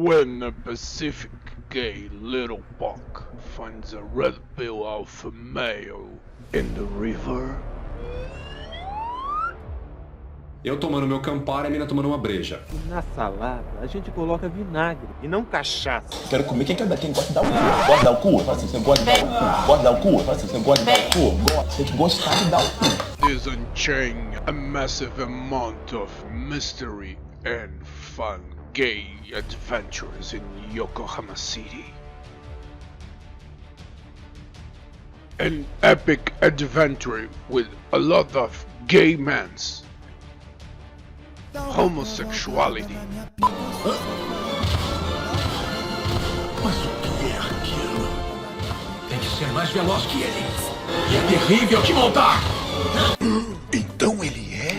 When a Pacific gay little buck finds a red-bill alpha male in the river. Eu tomando meu Campari e a mina tomando uma breja. E na salada a gente coloca vinagre e não cachaça. Quero comer. Quem gosta de dar o cu? Gosta de dar o cu? Fala assim, você gosta de dar o cu? Gosta de dar o cu? Fala assim, você gosta de dar o cu? Tem que gostar de dar o cu. Disenchain a massive amount of mystery and fun gay adventures in Yokohama City. An epic adventure with a lot of gay men's homosexuality. Mas o que é aquilo? Tem que ser mais veloz que ele. E é terrível de montar. Então ele é?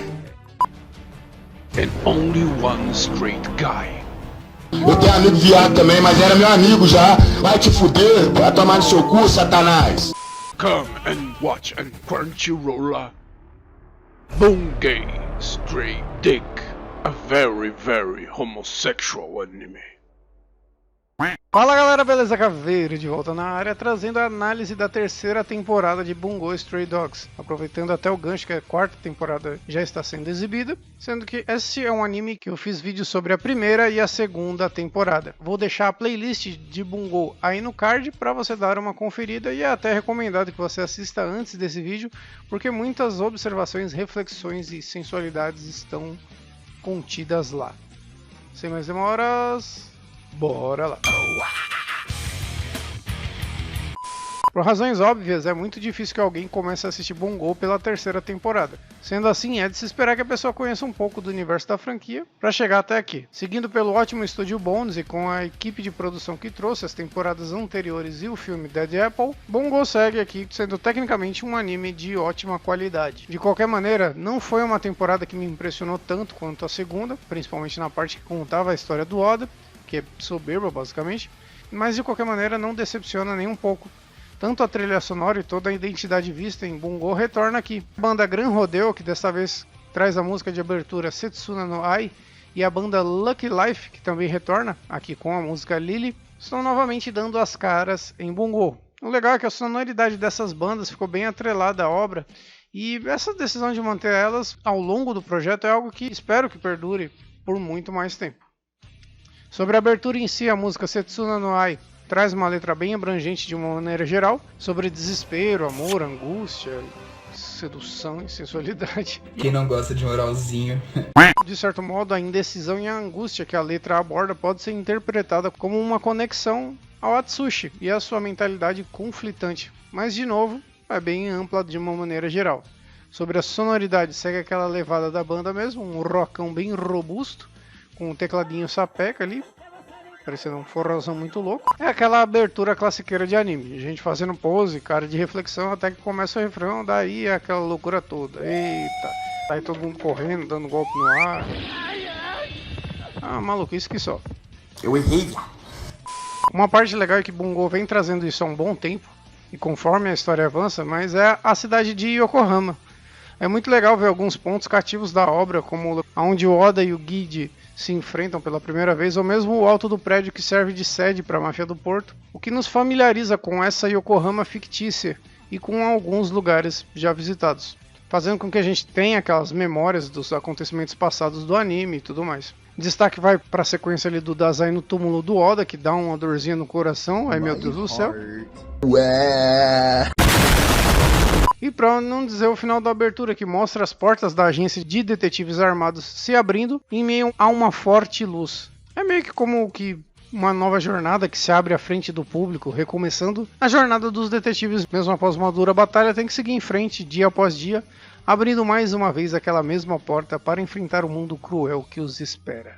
And only one straight guy. Eu tenho amigo viado também, mas era meu amigo já. Vai te fuder, vai tomar no seu cu, Satanás. Come and watch on Crunchyroll. Bungay Stray Dick, a very, very homosexual anime. Fala galera, beleza? Caveiro de volta na área, trazendo a análise da terceira temporada de Bungo Stray Dogs, aproveitando até o gancho que a quarta temporada já está sendo exibida, sendo que esse é um anime que eu fiz vídeo sobre a primeira e a segunda temporada. Vou deixar a playlist de Bungo aí no card para você dar uma conferida, e é até recomendado que você assista antes desse vídeo, porque muitas observações, reflexões e sensualidades estão contidas lá. Sem mais demoras, bora lá! Por razões óbvias, é muito difícil que alguém comece a assistir Bungo pela terceira temporada. Sendo assim, é de se esperar que a pessoa conheça um pouco do universo da franquia para chegar até aqui. Seguindo pelo ótimo estúdio Bones e com a equipe de produção que trouxe as temporadas anteriores e o filme Dead Apple, Bungo segue aqui sendo tecnicamente um anime de ótima qualidade. De qualquer maneira, não foi uma temporada que me impressionou tanto quanto a segunda, principalmente na parte que contava a história do Oda, que é soberba basicamente, mas de qualquer maneira não decepciona nem um pouco. Tanto a trilha sonora e toda a identidade vista em Bungo retorna aqui. A banda Gran Rodeo, que desta vez traz a música de abertura Setsuna no Ai, e a banda Lucky Life, que também retorna aqui com a música Lily, estão novamente dando as caras em Bungo. O legal é que a sonoridade dessas bandas ficou bem atrelada à obra, e essa decisão de manter elas ao longo do projeto é algo que espero que perdure por muito mais tempo. Sobre a abertura em si, a música Setsuna no Ai traz uma letra bem abrangente de uma maneira geral, sobre desespero, amor, angústia, sedução e sensualidade. Quem não gosta de um oralzinho? De certo modo, a indecisão e a angústia que a letra aborda pode ser interpretada como uma conexão ao Atsushi e à sua mentalidade conflitante, mas de novo, é bem ampla de uma maneira geral. Sobre a sonoridade, segue aquela levada da banda mesmo, um rockão bem robusto, com um tecladinho sapeca ali, parecendo um forrozão muito louco. É aquela abertura classiqueira de anime, gente fazendo pose, cara de reflexão, até que começa o refrão, daí é aquela loucura toda. Eita, aí todo mundo correndo, dando golpe no ar. Ah, maluquice que só. Eu errei. Uma parte legal é que Bungo vem trazendo isso há um bom tempo, e conforme a história avança, mas é a cidade de Yokohama. É muito legal ver alguns pontos cativos da obra, como onde o Oda e o Guide se enfrentam pela primeira vez, ou mesmo o alto do prédio que serve de sede para a máfia do porto, o que nos familiariza com essa Yokohama fictícia e com alguns lugares já visitados, fazendo com que a gente tenha aquelas memórias dos acontecimentos passados do anime e tudo mais. Destaque vai para a sequência ali do Dazai no túmulo do Oda, que dá uma dorzinha no coração, ai meu Deus do céu. Ué. E para não dizer o final da abertura, que mostra as portas da agência de detetives armados se abrindo em meio a uma forte luz. É meio que como que uma nova jornada que se abre à frente do público, recomeçando a jornada dos detetives, mesmo após uma dura batalha, tem que seguir em frente dia após dia, abrindo mais uma vez aquela mesma porta para enfrentar o mundo cruel que os espera.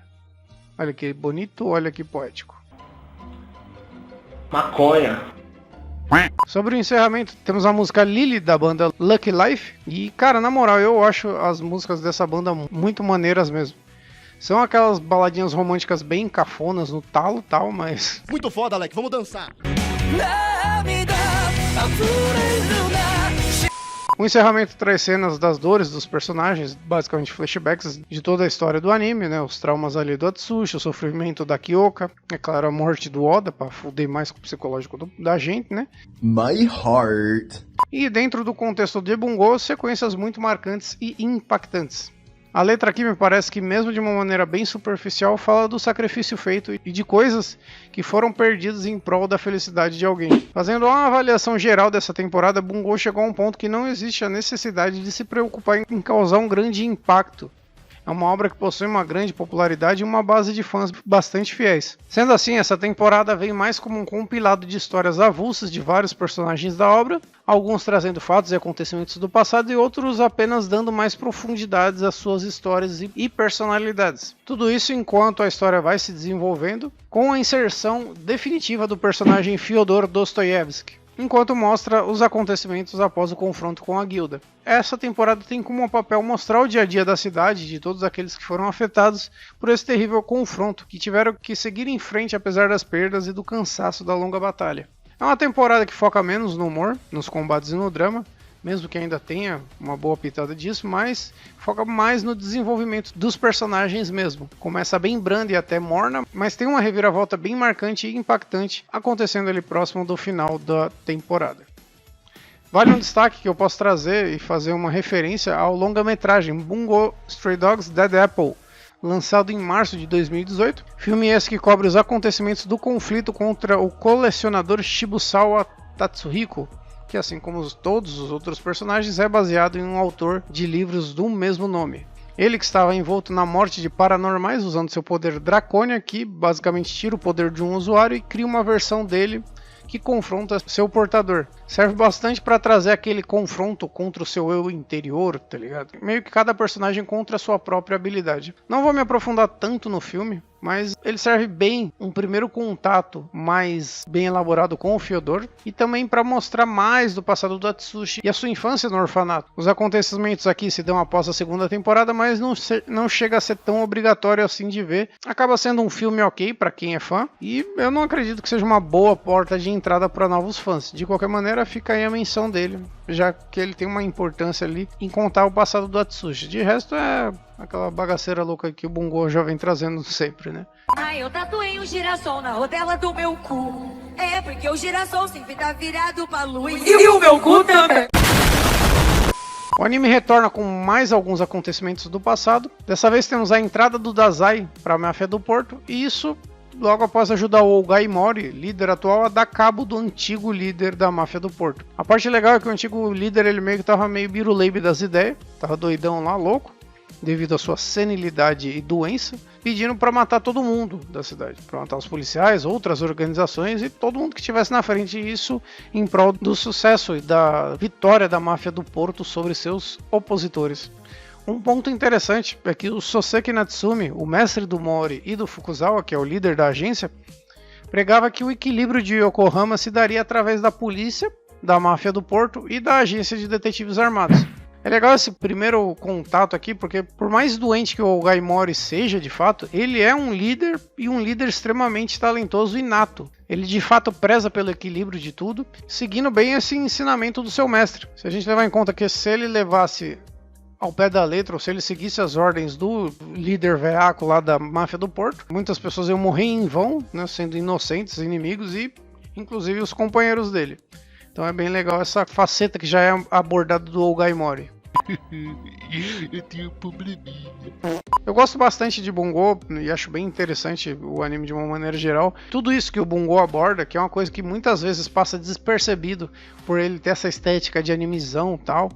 Olha que bonito, olha que poético. Maconha. Sobre o encerramento, temos a música Lily da banda Lucky Life. E cara, na moral, eu acho as músicas dessa banda muito maneiras mesmo. São aquelas baladinhas românticas bem cafonas no talo tal, mas... Muito foda, Alec, vamos dançar! O encerramento traz cenas das dores dos personagens, basicamente flashbacks de toda a história do anime, né? Os traumas ali do Atsushi, o sofrimento da Kyoka, é claro, a morte do Oda, pra fuder mais com o psicológico da gente, né? My heart. E dentro do contexto de Bungo, sequências muito marcantes e impactantes. A letra aqui me parece que, mesmo de uma maneira bem superficial, fala do sacrifício feito e de coisas que foram perdidas em prol da felicidade de alguém. Fazendo uma avaliação geral dessa temporada, Bungo chegou a um ponto que não existe a necessidade de se preocupar em causar um grande impacto. É uma obra que possui uma grande popularidade e uma base de fãs bastante fiéis. Sendo assim, essa temporada vem mais como um compilado de histórias avulsas de vários personagens da obra, alguns trazendo fatos e acontecimentos do passado e outros apenas dando mais profundidades às suas histórias e personalidades. Tudo isso enquanto a história vai se desenvolvendo, com a inserção definitiva do personagem Fyodor Dostoiévski, enquanto mostra os acontecimentos após o confronto com a guilda. Essa temporada tem como papel mostrar o dia a dia da cidade, de todos aqueles que foram afetados por esse terrível confronto, que tiveram que seguir em frente apesar das perdas e do cansaço da longa batalha. É uma temporada que foca menos no humor, nos combates e no drama, mesmo que ainda tenha uma boa pitada disso, mas foca mais no desenvolvimento dos personagens mesmo. Começa bem branda e até morna, mas tem uma reviravolta bem marcante e impactante acontecendo ali próximo do final da temporada. Vale um destaque que eu posso trazer e fazer uma referência ao longa-metragem Bungo Stray Dogs Dead Apple, lançado em março de 2018. Filme esse que cobre os acontecimentos do conflito contra o colecionador Shibusawa Tatsuhiko, que, assim como todos os outros personagens, é baseado em um autor de livros do mesmo nome. Ele que estava envolto na morte de paranormais usando seu poder Dracônia, que basicamente tira o poder de um usuário e cria uma versão dele que confronta seu portador. Serve bastante para trazer aquele confronto contra o seu eu interior, tá ligado? Meio que cada personagem contra a sua própria habilidade. Não vou me aprofundar tanto no filme, mas ele serve bem um primeiro contato mais bem elaborado com o Fyodor e também para mostrar mais do passado do Atsushi e a sua infância no orfanato. Os acontecimentos aqui se dão após a segunda temporada, mas não chega a ser tão obrigatório assim de ver. Acaba sendo um filme ok para quem é fã e eu não acredito que seja uma boa porta de entrada para novos fãs. De qualquer maneira, fica aí a menção dele, já que ele tem uma importância ali em contar o passado do Atsushi. De resto é aquela bagaceira louca que o Bungo já vem trazendo sempre, né? Ai, eu tatuei um girassol na rodela do meu cu. É porque o girassol sempre tá virado pra luz. E o meu cu também. O anime retorna com mais alguns acontecimentos do passado. Dessa vez temos a entrada do Dazai para a máfia do Porto, e isso logo após ajudar o Ogai Mori, líder atual, a dar cabo do antigo líder da máfia do Porto. A parte legal é que o antigo líder ele meio que tava meio biruleibe das ideias, tava doidão lá, louco, devido à sua senilidade e doença, pedindo para matar todo mundo da cidade, para matar os policiais, outras organizações e todo mundo que estivesse na frente, isso em prol do sucesso e da vitória da máfia do Porto sobre seus opositores. Um ponto interessante é que o Soseki Natsumi, o mestre do Mori e do Fukuzawa, que é o líder da agência, pregava que o equilíbrio de Yokohama se daria através da polícia, da máfia do Porto e da agência de detetives armados. É legal esse primeiro contato aqui, porque por mais doente que o Ogai Mori seja de fato, ele é um líder e um líder extremamente talentoso e nato. Ele de fato preza pelo equilíbrio de tudo, seguindo bem esse ensinamento do seu mestre. Se a gente levar em conta que se ele levasse ao pé da letra, ou se ele seguisse as ordens do líder veaco lá da máfia do Porto, muitas pessoas iam morrer em vão, né, sendo inocentes, inimigos e inclusive os companheiros dele. Então é bem legal essa faceta que já é abordada do Ogai Mori. Eu tenho um probleminha. Eu gosto bastante de Bungo e acho bem interessante o anime de uma maneira geral. Tudo isso que o Bungo aborda, que é uma coisa que muitas vezes passa despercebido por ele ter essa estética de animizão e tal.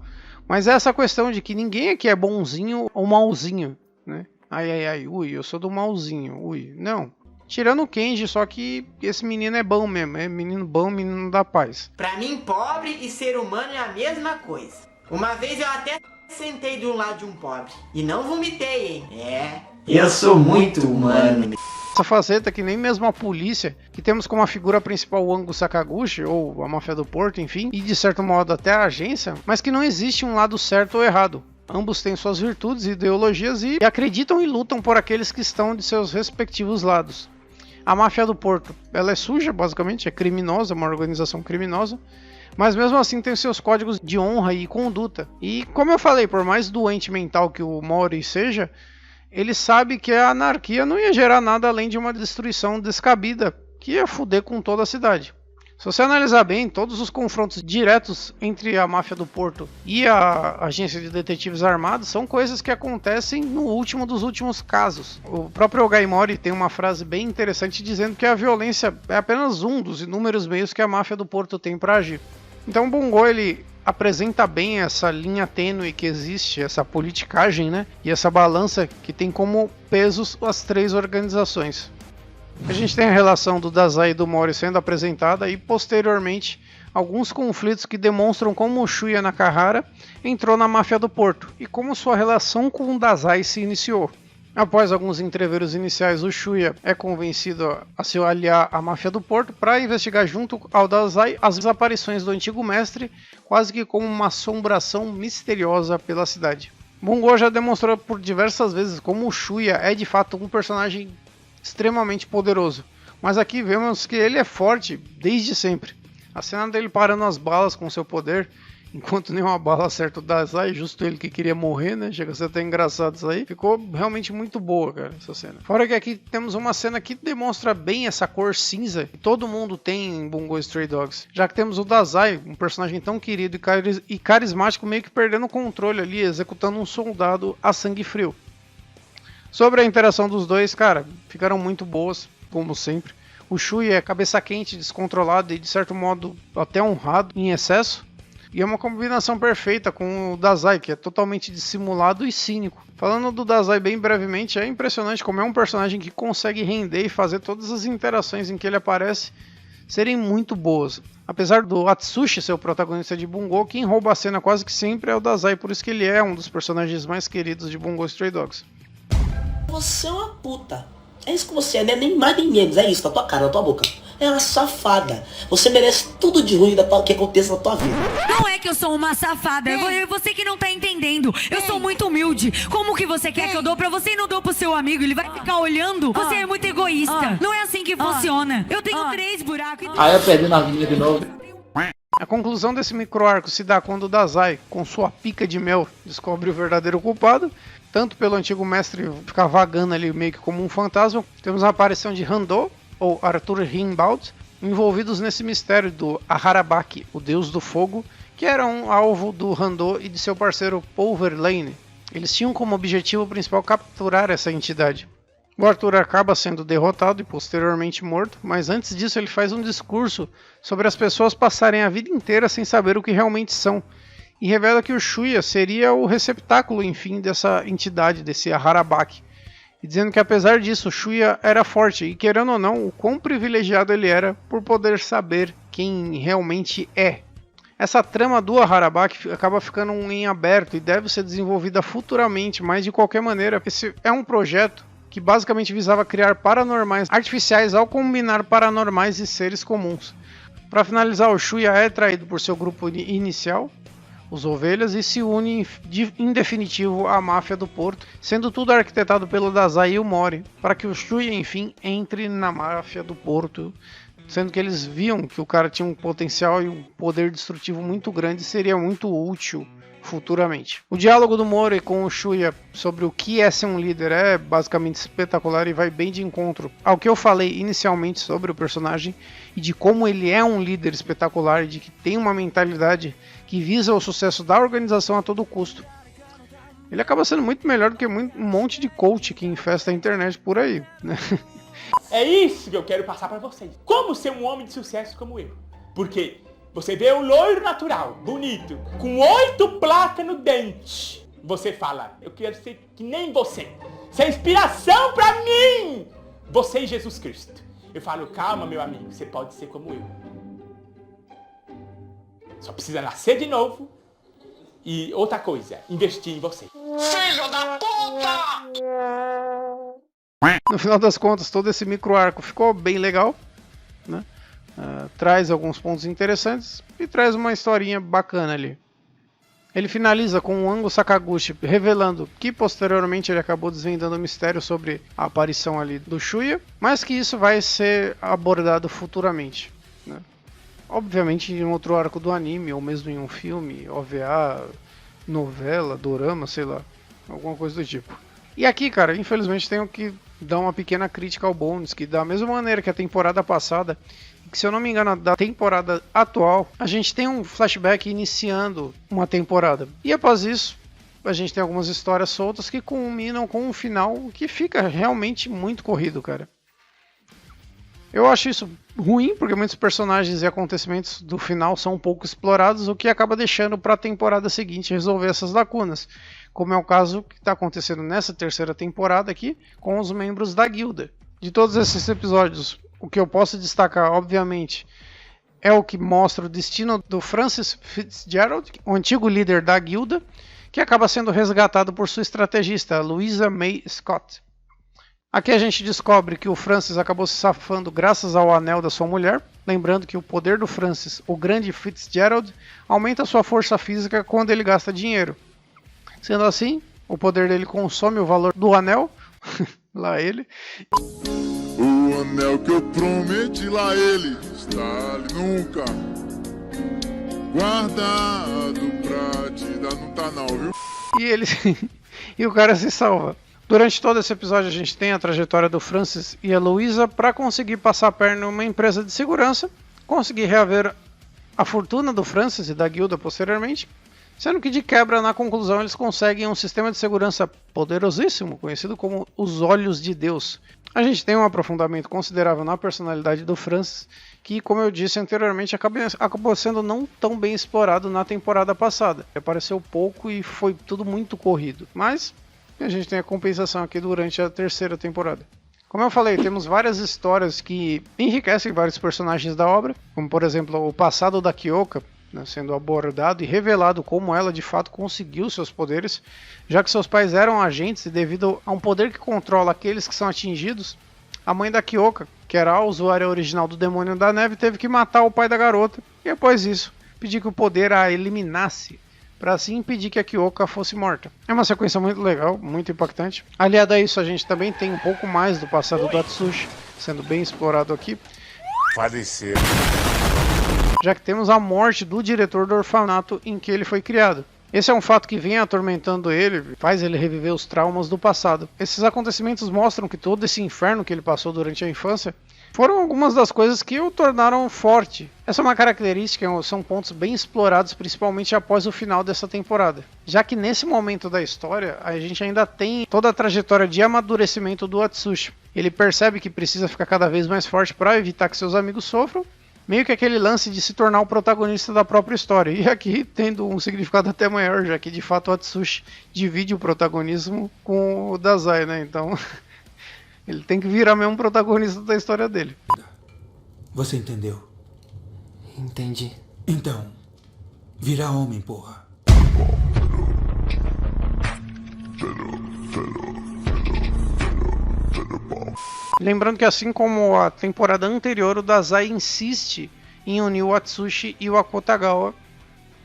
Mas é essa questão de que ninguém aqui é bonzinho ou malzinho, né? Ai, ui, eu sou do malzinho, ui. Não. Tirando o Kenji, só que esse menino é bom mesmo. É menino bom, menino da paz. Pra mim, pobre e ser humano é a mesma coisa. Uma vez eu até sentei do lado de um pobre. E não vomitei, hein? É, eu sou muito humano. Essa faceta que nem mesmo a polícia, que temos como a figura principal o Ango Sakaguchi, ou a máfia do Porto, enfim, e de certo modo até a agência, mas que não existe um lado certo ou errado. Ambos têm suas virtudes e ideologias e acreditam e lutam por aqueles que estão de seus respectivos lados. A máfia do Porto, ela é suja, basicamente, é criminosa, é uma organização criminosa, mas mesmo assim tem seus códigos de honra e conduta. E como eu falei, por mais doente mental que o Mori seja, ele sabe que a anarquia não ia gerar nada além de uma destruição descabida, que ia foder com toda a cidade. Se você analisar bem, todos os confrontos diretos entre a máfia do Porto e a agência de detetives armados são coisas que acontecem no último dos últimos casos. O próprio Guy Mori tem uma frase bem interessante dizendo que a violência é apenas um dos inúmeros meios que a máfia do Porto tem para agir. Então o Bungo, ele apresenta bem essa linha tênue que existe, essa politicagem, né? E essa balança que tem como pesos as três organizações. A gente tem a relação do Dazai e do Mori sendo apresentada e posteriormente alguns conflitos que demonstram como o Shuya Nakahara entrou na máfia do Porto e como sua relação com o Dazai se iniciou. Após alguns entreveros iniciais, o Shuya é convencido a se aliar à máfia do Porto para investigar junto ao Dazai as desaparições do antigo mestre, quase que como uma assombração misteriosa pela cidade. Bungo já demonstrou por diversas vezes como o Shuya é de fato um personagem extremamente poderoso, mas aqui vemos que ele é forte desde sempre. A cena dele parando as balas com seu poder, enquanto nenhuma bala acerta o Dazai, justo ele que queria morrer, né? Chega a ser até engraçado isso aí. Ficou realmente muito boa, cara, essa cena. Fora que aqui temos uma cena que demonstra bem essa cor cinza que todo mundo tem em Bungo Stray Dogs. Já que temos o Dazai, um personagem tão querido e carismático, meio que perdendo o controle ali, executando um soldado a sangue frio. Sobre a interação dos dois, cara, ficaram muito boas, como sempre. O Shuya é cabeça quente, descontrolado e de certo modo até honrado em excesso. E é uma combinação perfeita com o Dazai, que é totalmente dissimulado e cínico. Falando do Dazai bem brevemente, é impressionante como é um personagem que consegue render e fazer todas as interações em que ele aparece serem muito boas. Apesar do Atsushi ser o protagonista de Bungo, quem rouba a cena quase que sempre é o Dazai, por isso que ele é um dos personagens mais queridos de Bungo Stray Dogs. Você é uma puta. É isso que você é, né? Nem mais nem menos. É isso, na tua cara, na tua boca. É uma safada. Você merece tudo de ruim que aconteça na tua vida. Não é que eu sou uma safada. Você que não tá entendendo. Eu sou muito humilde. Como que você quer que eu dou pra você e não dou pro seu amigo? Ele vai ficar olhando? Você é muito egoísta. Não é assim que funciona. Eu tenho 3 buracos. Aí eu perdi na vida de novo. A conclusão desse microarco se dá quando o Dazai, com sua pica de mel, descobre o verdadeiro culpado. Tanto pelo antigo mestre ficar vagando ali meio que como um fantasma, temos a aparição de Hando, ou Arthur Rimbaud, envolvidos nesse mistério do Aharabaki, o deus do fogo, que era um alvo do Hando e de seu parceiro Pulverlane. Eles tinham como objetivo principal capturar essa entidade. O Arthur acaba sendo derrotado e posteriormente morto, mas antes disso ele faz um discurso sobre as pessoas passarem a vida inteira sem saber o que realmente são, e revela que o Shuya seria o receptáculo, enfim, dessa entidade, desse Aharabaki. E dizendo que apesar disso, o Shuya era forte, e querendo ou não, o quão privilegiado ele era por poder saber quem realmente é. Essa trama do Aharabaki acaba ficando em aberto e deve ser desenvolvida futuramente, mas de qualquer maneira, esse é um projeto que basicamente visava criar paranormais artificiais ao combinar paranormais e seres comuns. Para finalizar, o Shuya é traído por seu grupo inicial, os Ovelhas, e se une em definitivo à máfia do Porto, sendo tudo arquitetado pelo Dazai e o Mori, para que o Shuya, enfim, entre na máfia do Porto, sendo que eles viam que o cara tinha um potencial e um poder destrutivo muito grande e seria muito útil futuramente. O diálogo do Mori com o Shuya sobre o que é ser um líder é basicamente espetacular e vai bem de encontro ao que eu falei inicialmente sobre o personagem e de como ele é um líder espetacular e de que tem uma mentalidade que visa o sucesso da organização a todo custo. Ele acaba sendo muito melhor do que um monte de coach que infesta a internet por aí, né? É isso que eu quero passar pra vocês. Como ser um homem de sucesso como eu. Porque você vê um loiro natural, bonito, com 8 placas no dente. Você fala, eu quero ser que nem você. Isso é inspiração pra mim. Você e Jesus Cristo. Eu falo, calma, meu amigo, você pode ser como eu. Só precisa nascer de novo. E outra coisa, investir em você. Filho da puta! No final das contas, todo esse microarco ficou bem legal, né? Traz alguns pontos interessantes e traz uma historinha bacana ali. Ele finaliza com o Ango Sakaguchi revelando que posteriormente ele acabou desvendando o mistério sobre a aparição ali do Shuya, mas que isso vai ser abordado futuramente, né? obviamente em outro arco do anime, ou mesmo em um filme, OVA, novela, dorama, sei lá, alguma coisa do tipo. E aqui, cara, infelizmente tenho que dar uma pequena crítica ao Bones, que da mesma maneira que a temporada passada, que se eu não me engano da temporada atual, a gente tem um flashback iniciando uma temporada. E após isso, a gente tem algumas histórias soltas que culminam com um final que fica realmente muito corrido, cara. Eu acho isso ruim, porque muitos personagens e acontecimentos do final são um pouco explorados, o que acaba deixando para a temporada seguinte resolver essas lacunas. Como é o caso que está acontecendo nessa terceira temporada aqui, com os membros da guilda. De todos esses episódios, o que eu posso destacar, obviamente, é o que mostra o destino do Francis Fitzgerald, o antigo líder da guilda, que acaba sendo resgatado por sua estrategista, Louisa May Scott. Aqui a gente descobre que o Francis acabou se safando graças ao anel da sua mulher, lembrando que o poder do Francis, o grande Fitzgerald, aumenta sua força física quando ele gasta dinheiro. Sendo assim, o poder dele consome o valor do anel, lá ele. O anel que eu prometi, lá ele está ali nunca guardado pra te dar, não tá não, viu? E ele e o cara se salva. Durante todo esse episódio a gente tem a trajetória do Francis e a Louisa para conseguir passar a perna em uma empresa de segurança, conseguir reaver a fortuna do Francis e da guilda posteriormente, sendo que de quebra na conclusão eles conseguem um sistema de segurança poderosíssimo, conhecido como os Olhos de Deus. A gente tem um aprofundamento considerável na personalidade do Francis, que, como eu disse anteriormente, acabou sendo não tão bem explorado na temporada passada. Apareceu pouco e foi tudo muito corrido, mas a gente tem a compensação aqui durante a terceira temporada. Como eu falei, temos várias histórias que enriquecem vários personagens da obra, como por exemplo o passado da Kyoka, né, sendo abordado e revelado como ela de fato conseguiu seus poderes, já que seus pais eram agentes e devido a um poder que controla aqueles que são atingidos, a mãe da Kyoka, que era a usuária original do Demônio da Neve, teve que matar o pai da garota e após isso pedir que o poder a eliminasse, para assim impedir que a Kyoka fosse morta. É uma sequência muito legal, muito impactante. Aliado a isso, a gente também tem um pouco mais do passado do Atsushi, sendo bem explorado aqui. Faleceu. Já que temos a morte do diretor do orfanato em que ele foi criado. Esse é um fato que vem atormentando ele, faz ele reviver os traumas do passado. Esses acontecimentos mostram que todo esse inferno que ele passou durante a infância foram algumas das coisas que o tornaram forte. Essa é uma característica, são pontos bem explorados, principalmente após o final dessa temporada. Já que nesse momento da história, a gente ainda tem toda a trajetória de amadurecimento do Atsushi. Ele percebe que precisa ficar cada vez mais forte para evitar que seus amigos sofram, meio que aquele lance de se tornar o protagonista da própria história. E aqui tendo um significado até maior, já que de fato o Atsushi divide o protagonismo com o Dazai, né? Então ele tem que virar mesmo protagonista da história dele. Você entendeu? Entendi. Então, vira homem, porra. Lembrando que assim como a temporada anterior, o Dazai insiste em unir o Atsushi e o Akutagawa,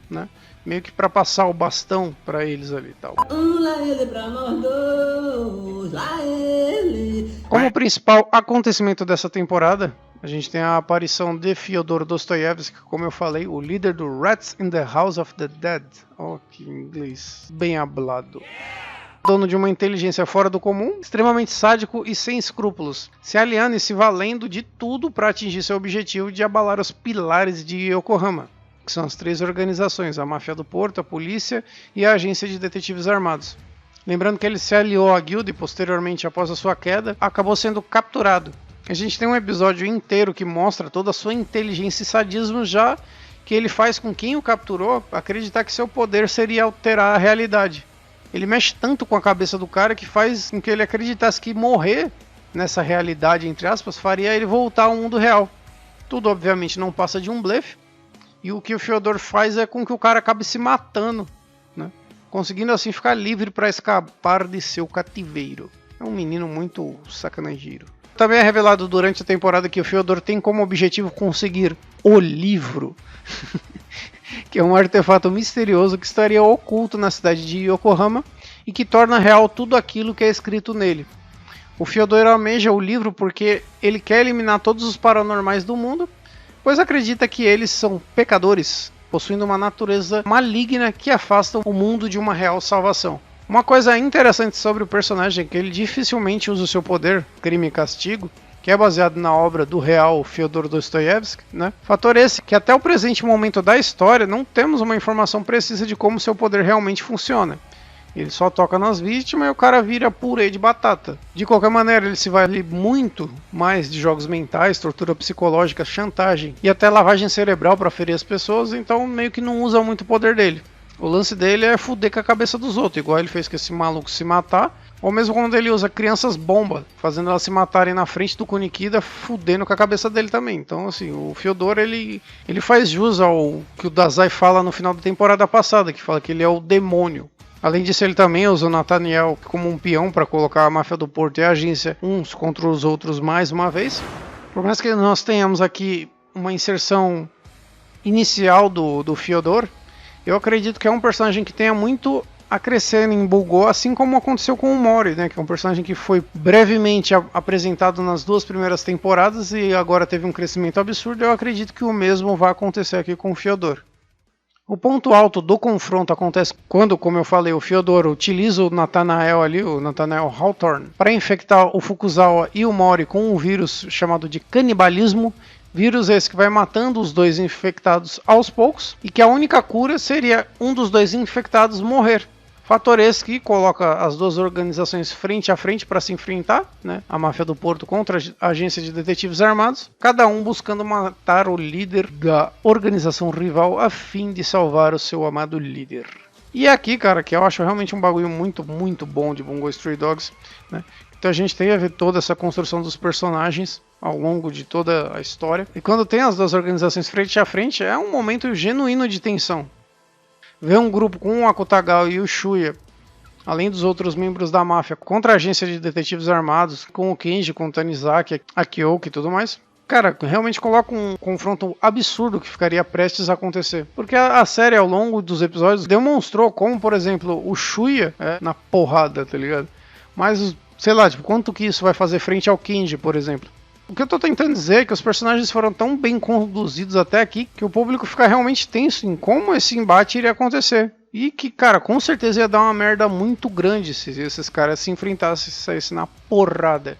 né? Meio que para passar o bastão para eles ali e tal. Como principal acontecimento dessa temporada, a gente tem a aparição de Fyodor Dostoyevsky, como eu falei, o líder do Rats in the House of the Dead. Oh, que inglês bem hablado. Dono de uma inteligência fora do comum, extremamente sádico e sem escrúpulos, se aliando e se valendo de tudo para atingir seu objetivo de abalar os pilares de Yokohama, que são as 3 organizações, a Máfia do Porto, a Polícia e a Agência de Detetives Armados. Lembrando que ele se aliou à guilda e posteriormente, após a sua queda, acabou sendo capturado. A gente tem um episódio inteiro que mostra toda a sua inteligência e sadismo, já que ele faz com quem o capturou acreditar que seu poder seria alterar a realidade. Ele mexe tanto com a cabeça do cara que faz com que ele acreditasse que morrer nessa realidade, entre aspas, faria ele voltar ao mundo real. Tudo obviamente não passa de um blefe. E o que o Fyodor faz é com que o cara acabe se matando, né? Conseguindo assim ficar livre para escapar de seu cativeiro. É um menino muito sacanageiro. Também é revelado durante a temporada que o Fyodor tem como objetivo conseguir o livro. Que é um artefato misterioso que estaria oculto na cidade de Yokohama e que torna real tudo aquilo que é escrito nele. O Fyodor almeja o livro porque ele quer eliminar todos os paranormais do mundo, pois acredita que eles são pecadores, possuindo uma natureza maligna que afasta o mundo de uma real salvação. Uma coisa interessante sobre o personagem é que ele dificilmente usa o seu poder, Crime e Castigo, que é baseado na obra do real Fyodor Dostoiévski, né? Fator esse que até o presente momento da história não temos uma informação precisa de como seu poder realmente funciona. Ele só toca nas vítimas e o cara vira purê de batata. De qualquer maneira, ele se vale muito mais de jogos mentais, tortura psicológica, chantagem e até lavagem cerebral para ferir as pessoas, então meio que não usa muito o poder dele. O lance dele é fuder com a cabeça dos outros, igual ele fez com esse maluco se matar, ou mesmo quando ele usa crianças bomba, fazendo elas se matarem na frente do Kunikida, fudendo com a cabeça dele também. Então assim, o Fyodor ele faz jus ao que o Dazai fala no final da temporada passada, que fala que ele é o demônio. Além disso, ele também usa o Nathaniel como um peão para colocar a máfia do Porto e a agência uns contra os outros mais uma vez. Por mais que nós tenhamos aqui uma inserção inicial do Fyodor, eu acredito que é um personagem que tenha muito a crescer em Bulgor, assim como aconteceu com o Mori, né, que é um personagem que foi brevemente apresentado nas 2 primeiras temporadas e agora teve um crescimento absurdo. Eu acredito que o mesmo vai acontecer aqui com o Fyodor. O ponto alto do confronto acontece quando, como eu falei, o Fyodor utiliza o Nathanael ali, o Nathanael Hawthorne, para infectar o Fukuzawa e o Mori com um vírus chamado de canibalismo. Vírus esse que vai matando os 2 infectados aos poucos e que a única cura seria um dos 2 infectados morrer. Fator esse que coloca as 2 organizações frente a frente para se enfrentar, né? A máfia do Porto contra a agência de detetives armados, cada um buscando matar o líder da organização rival a fim de salvar o seu amado líder. E é aqui, cara, que eu acho realmente um bagulho muito, muito bom de Bungo Stray Dogs, né? Então a gente tem a ver toda essa construção dos personagens ao longo de toda a história. E quando tem as 2 organizações frente a frente, é um momento genuíno de tensão. Ver um grupo com o Akutagawa e o Shuya, além dos outros membros da máfia, contra a agência de detetives armados, com o Kenji, com o Tanizaki, a Kyoki e tudo mais. Cara, realmente coloca um confronto absurdo que ficaria prestes a acontecer. Porque a série, ao longo dos episódios, demonstrou como, por exemplo, o Shuya é na porrada, tá ligado? Mas, sei lá, tipo, quanto que isso vai fazer frente ao Kenji, por exemplo. O que eu tô tentando dizer é que os personagens foram tão bem conduzidos até aqui que o público fica realmente tenso em como esse embate iria acontecer. E que, cara, com certeza ia dar uma merda muito grande se esses caras se enfrentassem e saíssem na porrada.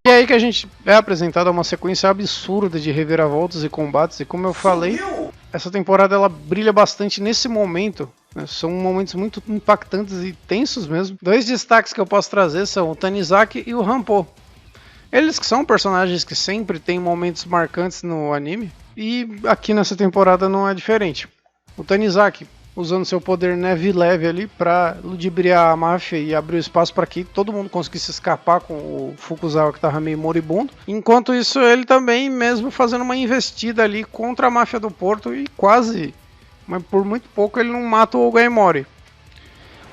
E aí que a gente é apresentado a uma sequência absurda de reviravoltas e combates, e como eu falei, essa temporada ela brilha bastante nesse momento, né? São momentos muito impactantes e tensos mesmo. 2 destaques que eu posso trazer são o Tanizaki e o Rampo. Eles que são personagens que sempre têm momentos marcantes no anime, e aqui nessa temporada não é diferente. O Tanizaki usando seu poder neve leve ali para ludibriar a máfia e abrir o espaço para que todo mundo conseguisse escapar com o Fukuzawa que estava meio moribundo. Enquanto isso, ele também mesmo fazendo uma investida ali contra a máfia do Porto e quase, mas por muito pouco, ele não mata o Gaimori.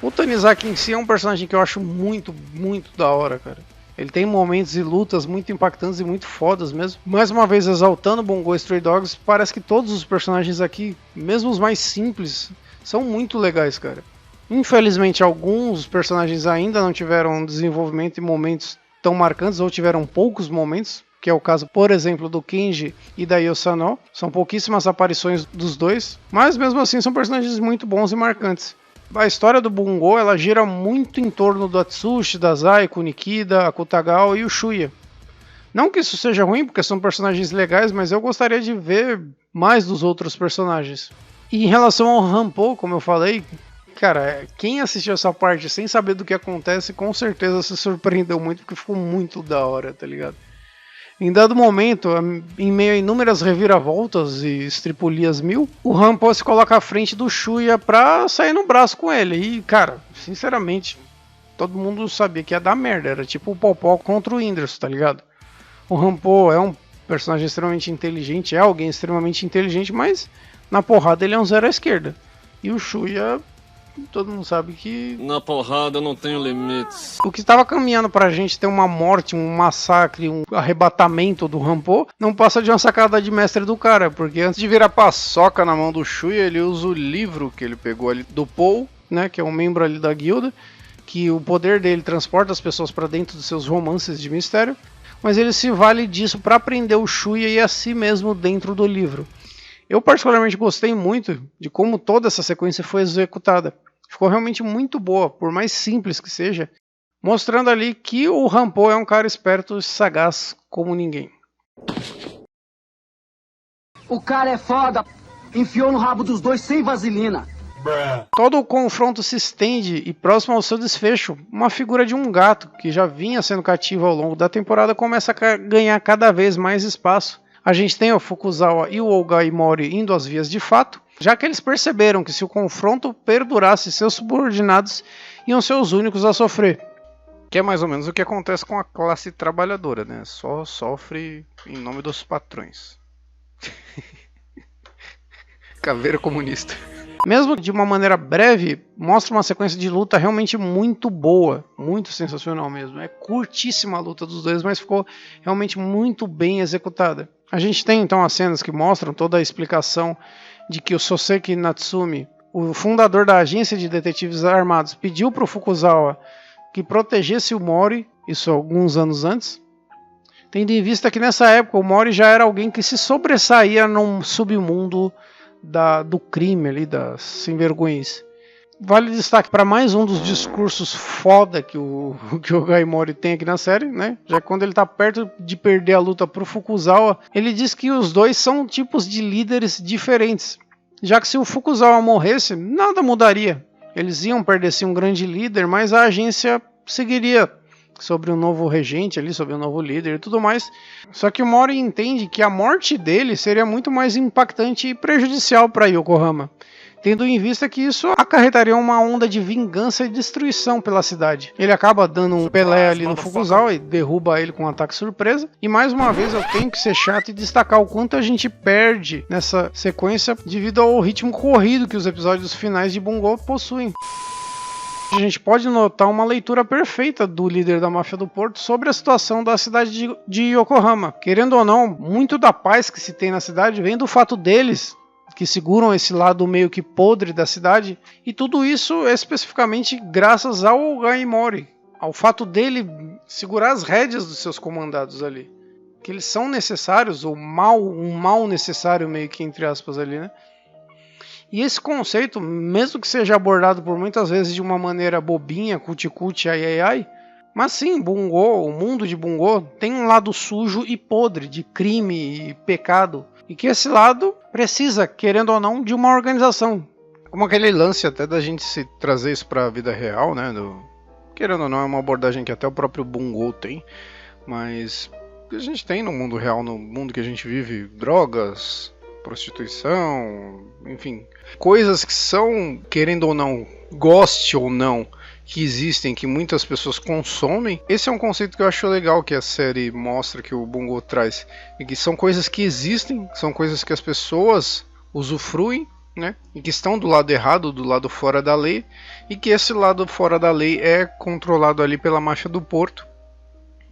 O Tanizaki em si é um personagem que eu acho muito, muito da hora, cara. Ele tem momentos e lutas muito impactantes e muito fodas mesmo. Mais uma vez exaltando Bungo Stray Dogs, parece que todos os personagens aqui, mesmo os mais simples, são muito legais, cara. Infelizmente, alguns personagens ainda não tiveram desenvolvimento e momentos tão marcantes, ou tiveram poucos momentos, que é o caso, por exemplo, do Kenji e da Yosano. São pouquíssimas aparições dos 2, mas mesmo assim são personagens muito bons e marcantes. A história do Bungo, ela gira muito em torno do Atsushi, Dazai, Kunikida, Akutagawa e o Shuya. Não que isso seja ruim, porque são personagens legais, mas eu gostaria de ver mais dos outros personagens. E em relação ao Rampo, como eu falei, cara, quem assistiu essa parte sem saber do que acontece, com certeza se surpreendeu muito, porque ficou muito da hora, tá ligado? Em dado momento, em meio a inúmeras reviravoltas e estripulias mil, o Rampo se coloca à frente do Shuya pra sair no braço com ele. E, cara, sinceramente, todo mundo sabia que ia dar merda. Era tipo o Popó contra o Whindersson, tá ligado? O Rampo é um personagem extremamente inteligente, é alguém extremamente inteligente, mas na porrada ele é um zero à esquerda. E o Shuya todo mundo sabe que na porrada eu não tenho limites. o que estava caminhando pra gente ter uma morte, um massacre, um arrebatamento do Rampo, não passa de uma sacada de mestre do cara, porque antes de virar paçoca na mão do Shuya, ele usa o livro que ele pegou ali do Paul, né, que é um membro ali da guilda, que o poder dele transporta as pessoas para dentro dos seus romances de mistério, mas ele se vale disso para prender o Shuya e a si mesmo dentro do livro. Eu particularmente gostei muito de como toda essa sequência foi executada. Ficou realmente muito boa, por mais simples que seja, mostrando ali que o Rampo é um cara esperto e sagaz como ninguém. O cara é foda, enfiou no rabo dos dois sem vaselina. Todo o confronto se estende e próximo ao seu desfecho, uma figura de um gato que já vinha sendo cativo ao longo da temporada começa a ganhar cada vez mais espaço. A gente tem o Fukuzawa e o Ogai Mori indo às vias de fato, já que eles perceberam que se o confronto perdurasse, seus subordinados iam ser os únicos a sofrer. Que é mais ou menos o que acontece com a classe trabalhadora, né? Só sofre em nome dos patrões. Caveira comunista. Mesmo de uma maneira breve, mostra uma sequência de luta realmente muito boa, muito sensacional mesmo. É curtíssima a luta dos dois, mas ficou realmente muito bem executada. A gente tem então as cenas que mostram toda a explicação de que o Soseki Natsumi, o fundador da agência de detetives armados, pediu para o Fukuzawa que protegesse o Mori, isso alguns anos antes, tendo em vista que nessa época o Mori já era alguém que se sobressaía num submundo do crime ali, das sem-vergonhice. Vale destaque para mais um dos discursos foda que o Ogai Mori tem aqui na série, né? Já que quando ele tá perto de perder a luta pro Fukuzawa, ele diz que os dois são tipos de líderes diferentes. Já que se o Fukuzawa morresse, nada mudaria. Eles iam perder sim um grande líder, mas a agência seguiria sobre um novo regente ali, sobre um novo líder e tudo mais. Só que o Mori entende que a morte dele seria muito mais impactante e prejudicial para Yokohama, tendo em vista que isso acarretaria uma onda de vingança e destruição pela cidade. Ele acaba dando um Pelé ali no Fukuzawa e derruba ele com um ataque surpresa. E mais uma vez eu tenho que ser chato e destacar o quanto a gente perde nessa sequência devido ao ritmo corrido que os episódios finais de Bungo possuem. A gente pode notar uma leitura perfeita do líder da máfia do Porto sobre a situação da cidade de Yokohama. Querendo ou não, muito da paz que se tem na cidade vem do fato deles, que seguram esse lado meio que podre da cidade, e tudo isso especificamente graças ao Ogai Mori, ao fato dele segurar as rédeas dos seus comandados ali. Que eles são necessários, ou um mal necessário meio que entre aspas ali, né? E esse conceito, mesmo que seja abordado por muitas vezes de uma maneira bobinha, cuti-cuti, ai, mas sim, Bungo, o mundo de Bungo tem um lado sujo e podre, de crime e pecado, e que esse lado precisa, querendo ou não, de uma organização. Como aquele lance até da gente se trazer isso para a vida real, né? Querendo ou não, é uma abordagem que até o próprio Bungo tem, mas a gente tem no mundo real, no mundo que a gente vive, drogas, prostituição, enfim, coisas que são, querendo ou não, goste ou não, que existem, que muitas pessoas consomem. Esse é um conceito que eu acho legal que a série mostra, que o Bungo traz, e que são coisas que existem, são coisas que as pessoas usufruem, né, e que estão do lado errado, do lado fora da lei, e que esse lado fora da lei é controlado ali pela máfia do Porto,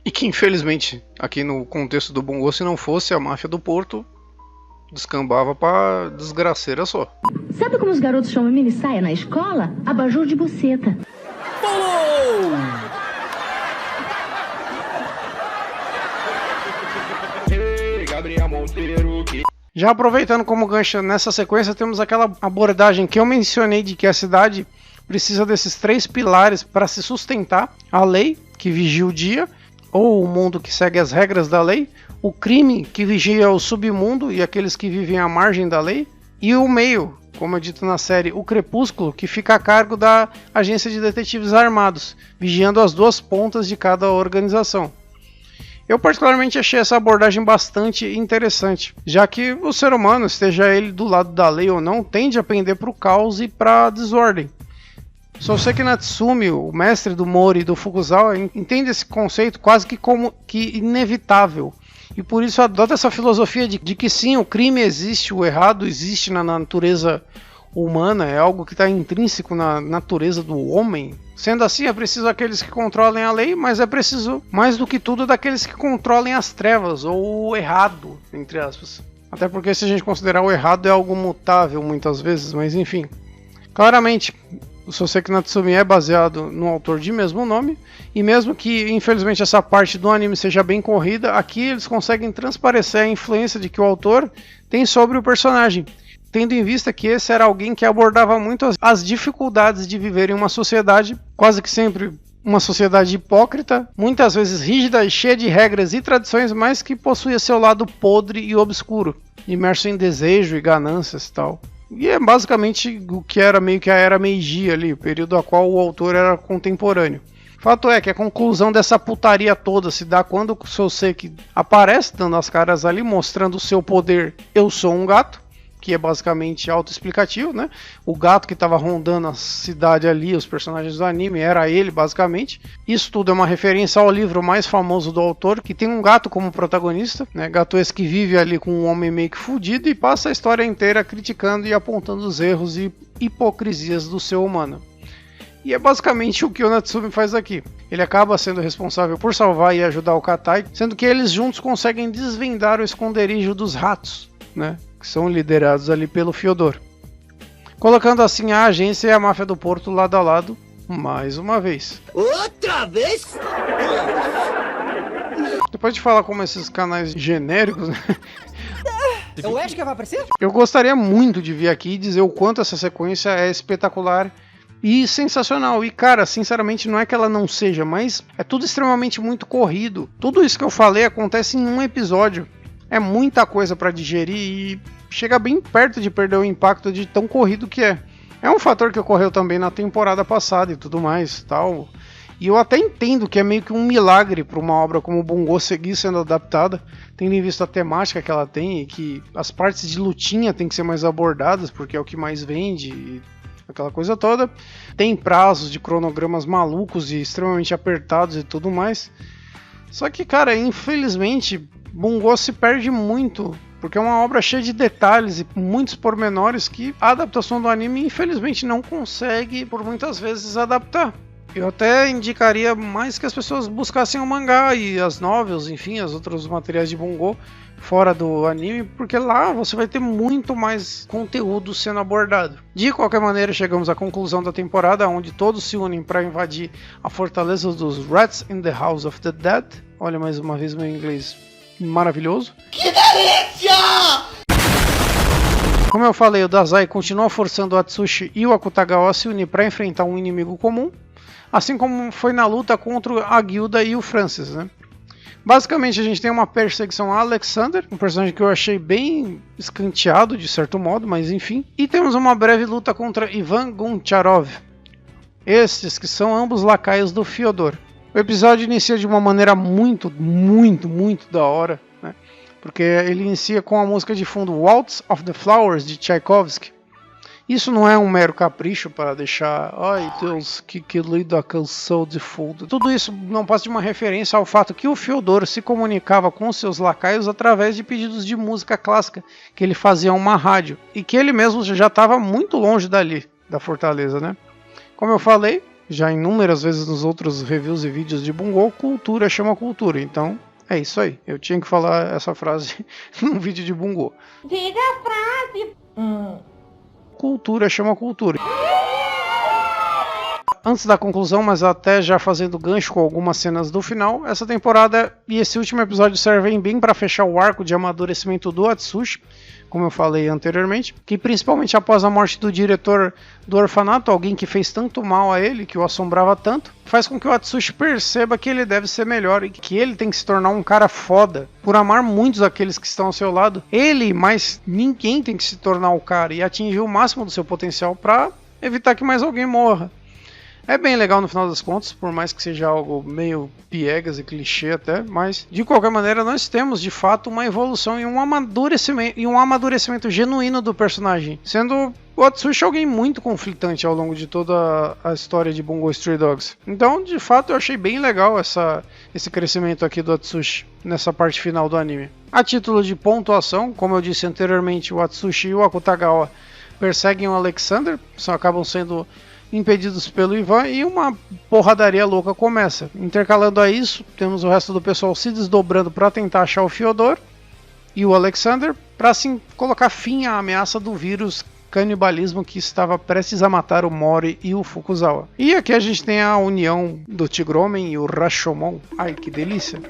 e que infelizmente, aqui no contexto do Bungo, se não fosse a máfia do Porto, descambava pra desgraceira só. Sabe como os garotos chamam mini saia na escola? Abajur de buceta. Pulou! Já aproveitando como gancho nessa sequência, temos aquela abordagem que eu mencionei de que a cidade precisa desses 3 pilares para se sustentar: a lei, que vigia o dia, ou o mundo que segue as regras da lei, o crime, que vigia o submundo e aqueles que vivem à margem da lei, e o meio, como é dito na série, o crepúsculo, que fica a cargo da agência de detetives armados, vigiando as 2 pontas de cada organização. Eu particularmente achei essa abordagem bastante interessante, já que o ser humano, esteja ele do lado da lei ou não, tende a pender para o caos e para a desordem. Soseki Natsumi, o mestre do Mori e do Fukuzawa, entende esse conceito quase que como que inevitável. E por isso adota essa filosofia de que sim, o crime existe, o errado existe na natureza humana, é algo que está intrínseco na natureza do homem. Sendo assim, é preciso aqueles que controlem a lei, mas é preciso, mais do que tudo, daqueles que controlem as trevas, ou o errado, entre aspas. Até porque se a gente considerar o errado é algo mutável muitas vezes, mas enfim. Claramente, o Soseki Natsume é baseado no autor de mesmo nome, e mesmo que, infelizmente, essa parte do anime seja bem corrida, aqui eles conseguem transparecer a influência de que o autor tem sobre o personagem, tendo em vista que esse era alguém que abordava muito as dificuldades de viver em uma sociedade, quase que sempre uma sociedade hipócrita, muitas vezes rígida e cheia de regras e tradições, mas que possuía seu lado podre e obscuro, imerso em desejo e ganâncias e tal. E é basicamente o que era meio que a Era Meiji ali, o período a qual o autor era contemporâneo. Fato é que a conclusão dessa putaria toda se dá quando o Soseki aparece dando as caras ali, mostrando o seu poder "eu sou um gato", que é basicamente autoexplicativo, né? O gato que estava rondando a cidade ali, os personagens do anime, era ele, basicamente. Isso tudo é uma referência ao livro mais famoso do autor, que tem um gato como protagonista, né? Gato esse que vive ali com um homem meio que fudido e passa a história inteira criticando e apontando os erros e hipocrisias do ser humano. E é basicamente o que o Natsume faz aqui. Ele acaba sendo responsável por salvar e ajudar o Katai, sendo que eles juntos conseguem desvendar o esconderijo dos ratos, né? Que são liderados ali pelo Fyodor. Colocando assim a agência e a máfia do Porto lado a lado, mais uma vez. Outra vez? Depois de falar como esses canais genéricos, né? É o Ash que vai aparecer? Eu gostaria muito de vir aqui e dizer o quanto essa sequência é espetacular e sensacional. E cara, sinceramente não é que ela não seja, mas é tudo extremamente muito corrido. Tudo isso que eu falei acontece em um episódio. É muita coisa para digerir e chega bem perto de perder o impacto de tão corrido que é. É um fator que ocorreu também na temporada passada e tudo mais, tal. E eu até entendo que é meio que um milagre para uma obra como Bungo seguir sendo adaptada, tendo em vista a temática que ela tem e que as partes de lutinha tem que ser mais abordadas, porque é o que mais vende e aquela coisa toda. Tem prazos de cronogramas malucos e extremamente apertados e tudo mais. Só que, cara, infelizmente, Bungo se perde muito, porque é uma obra cheia de detalhes e muitos pormenores que a adaptação do anime, infelizmente, não consegue, por muitas vezes, adaptar. Eu até indicaria mais que as pessoas buscassem o mangá e as novels, enfim, os outros materiais de Bungo fora do anime, porque lá você vai ter muito mais conteúdo sendo abordado. De qualquer maneira, chegamos à conclusão da temporada, onde todos se unem para invadir a fortaleza dos Rats in the House of the Dead. Olha mais uma vez meu inglês maravilhoso. Que delícia! Como eu falei, o Dazai continua forçando o Atsushi e o Akutagawa a se unir para enfrentar um inimigo comum, assim como foi na luta contra a Guilda e o Francis, né? Basicamente a gente tem uma perseguição a Alexander, um personagem que eu achei bem escanteado de certo modo, mas enfim. E temos uma breve luta contra Ivan Goncharov, estes que são ambos lacaios do Fyodor. O episódio inicia de uma maneira muito da hora, né? Porque ele inicia com a música de fundo Waltz of the Flowers de Tchaikovsky. Isso não é um mero capricho para deixar, ai Deus, que linda canção de fundo. Tudo isso não passa de uma referência ao fato que o Fyodor se comunicava com seus lacaios através de pedidos de música clássica que ele fazia a uma rádio, e que ele mesmo já estava muito longe dali, da fortaleza, né? Como eu falei já inúmeras vezes nos outros reviews e vídeos de Bungo, cultura chama cultura, então é isso aí. Eu tinha que falar essa frase num vídeo de Bungo. Diga a frase. Cultura chama cultura. Antes da conclusão, mas até já fazendo gancho com algumas cenas do final, essa temporada e esse último episódio servem bem para fechar o arco de amadurecimento do Atsushi, como eu falei anteriormente, que principalmente após a morte do diretor do orfanato, alguém que fez tanto mal a ele, que o assombrava tanto, faz com que o Atsushi perceba que ele deve ser melhor e que ele tem que se tornar um cara foda, por amar muitos daqueles que estão ao seu lado. Ele, mais ninguém, tem que se tornar o cara e atingir o máximo do seu potencial para evitar que mais alguém morra. É bem legal no final das contas, por mais que seja algo meio piegas e clichê até, mas de qualquer maneira nós temos de fato uma evolução e um amadurecimento genuíno do personagem, sendo o Atsushi alguém muito conflitante ao longo de toda a história de Bungo Stray Dogs. Então, de fato, eu achei bem legal esse crescimento aqui do Atsushi nessa parte final do anime. A título de pontuação, como eu disse anteriormente, o Atsushi e o Akutagawa perseguem o Alexander, só acabam sendo impedidos pelo Ivan e uma porradaria louca começa. Intercalando a isso, temos o resto do pessoal se desdobrando para tentar achar o Fyodor e o Alexander, para assim colocar fim à ameaça do vírus canibalismo que estava prestes a matar o Mori e o Fukuzawa. E aqui a gente tem a união do Tigromen e o Rashomon. Ai, que delícia!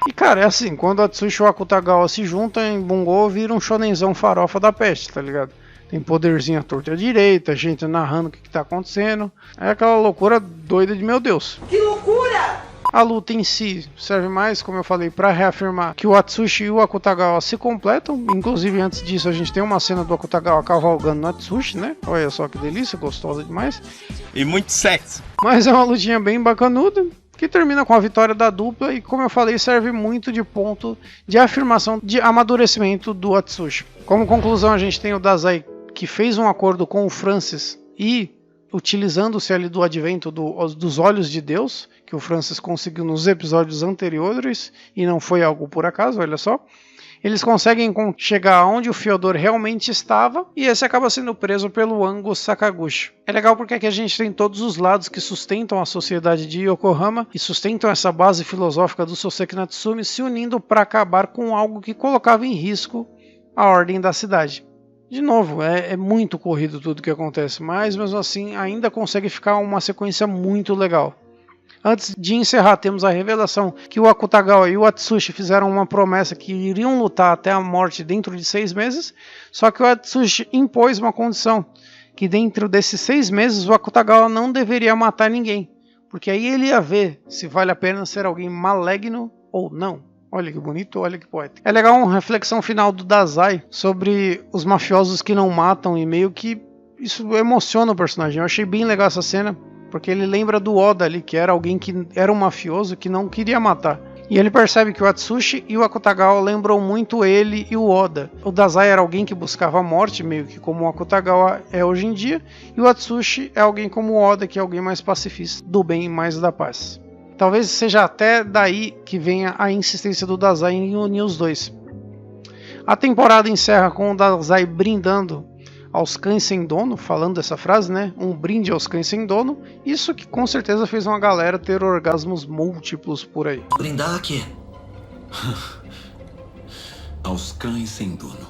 E cara, é assim, quando o Atsushi e o Akutagawa se juntam em Bungo, vira um shonenzão farofa da peste, tá ligado? Tem poderzinho à torta e à direita, gente narrando o que tá acontecendo. É aquela loucura doida de meu Deus. Que loucura! A luta em si serve mais, como eu falei, para reafirmar que o Atsushi e o Akutagawa se completam. Inclusive, antes disso, a gente tem uma cena do Akutagawa cavalgando no Atsushi, né? Olha só que delícia, gostosa demais. E muito sexy. Mas é uma lutinha bem bacanuda, que termina com a vitória da dupla e, como eu falei, serve muito de ponto de afirmação, de amadurecimento do Atsushi. Como conclusão, a gente tem o Dazai, que fez um acordo com o Francis e, utilizando-se ali do advento dos olhos de Deus, que o Francis conseguiu nos episódios anteriores, e não foi algo por acaso, olha só, eles conseguem chegar onde o Fyodor realmente estava, e esse acaba sendo preso pelo Angus Sakaguchi. É legal porque aqui a gente tem todos os lados que sustentam a sociedade de Yokohama, e sustentam essa base filosófica do Soseki Natsume, se unindo para acabar com algo que colocava em risco a ordem da cidade. De novo, é muito corrido tudo que acontece, mas mesmo assim ainda consegue ficar uma sequência muito legal. Antes de encerrar, temos a revelação que o Akutagawa e o Atsushi fizeram uma promessa que iriam lutar até a morte dentro de 6 meses, só que o Atsushi impôs uma condição, que dentro desses 6 meses o Akutagawa não deveria matar ninguém, porque aí ele ia ver se vale a pena ser alguém maligno ou não. Olha que bonito, olha que poético. É legal uma reflexão final do Dazai sobre os mafiosos que não matam, e meio que isso emociona o personagem. Eu achei bem legal essa cena, porque ele lembra do Oda ali, que era alguém que era um mafioso que não queria matar. E ele percebe que o Atsushi e o Akutagawa lembram muito ele e o Oda. O Dazai era alguém que buscava a morte, meio que como o Akutagawa é hoje em dia, e o Atsushi é alguém como o Oda, que é alguém mais pacifista, do bem e mais da paz. Talvez seja até daí que venha a insistência do Dazai em unir os dois. A temporada encerra com o Dazai brindando aos cães sem dono, falando dessa frase, né? Um brinde aos cães sem dono. Isso que com certeza fez uma galera ter orgasmos múltiplos por aí. Brindar a quê? Aos cães sem dono.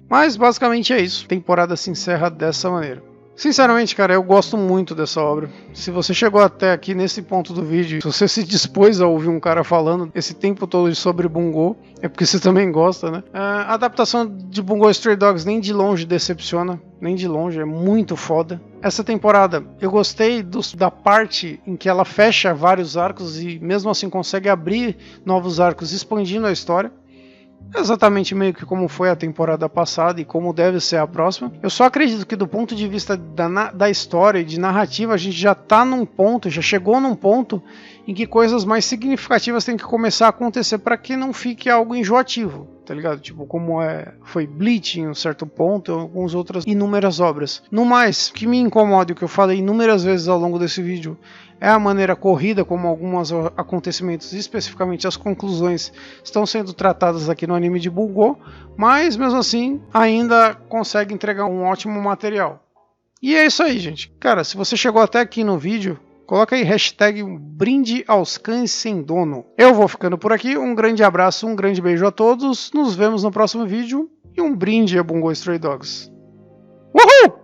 Mas basicamente é isso. A temporada se encerra dessa maneira. Sinceramente, cara, eu gosto muito dessa obra. Se você chegou até aqui nesse ponto do vídeo, se você se dispôs a ouvir um cara falando esse tempo todo sobre Bungo, é porque você também gosta, né? A adaptação de Bungo Stray Dogs nem de longe decepciona, nem de longe, é muito foda. Essa temporada, eu gostei da parte em que ela fecha vários arcos e mesmo assim consegue abrir novos arcos, expandindo a história. Exatamente meio que como foi a temporada passada e como deve ser a próxima. Eu só acredito que do ponto de vista da história e de narrativa, a gente já tá num ponto, já chegou num ponto em que coisas mais significativas têm que começar a acontecer para que não fique algo enjoativo, tá ligado? Tipo, como foi Bleach em um certo ponto, ou algumas outras inúmeras obras. No mais, o que me incomoda, o que eu falei inúmeras vezes ao longo desse vídeo, é a maneira corrida como alguns acontecimentos, especificamente as conclusões, estão sendo tratadas aqui no anime de Bungo, mas mesmo assim ainda consegue entregar um ótimo material. E é isso aí, gente. Cara, se você chegou até aqui no vídeo, coloca aí hashtag brinde aos cães sem dono. Eu vou ficando por aqui, um grande abraço, um grande beijo a todos, nos vemos no próximo vídeo e um brinde a Bungo Stray Dogs. Uhul!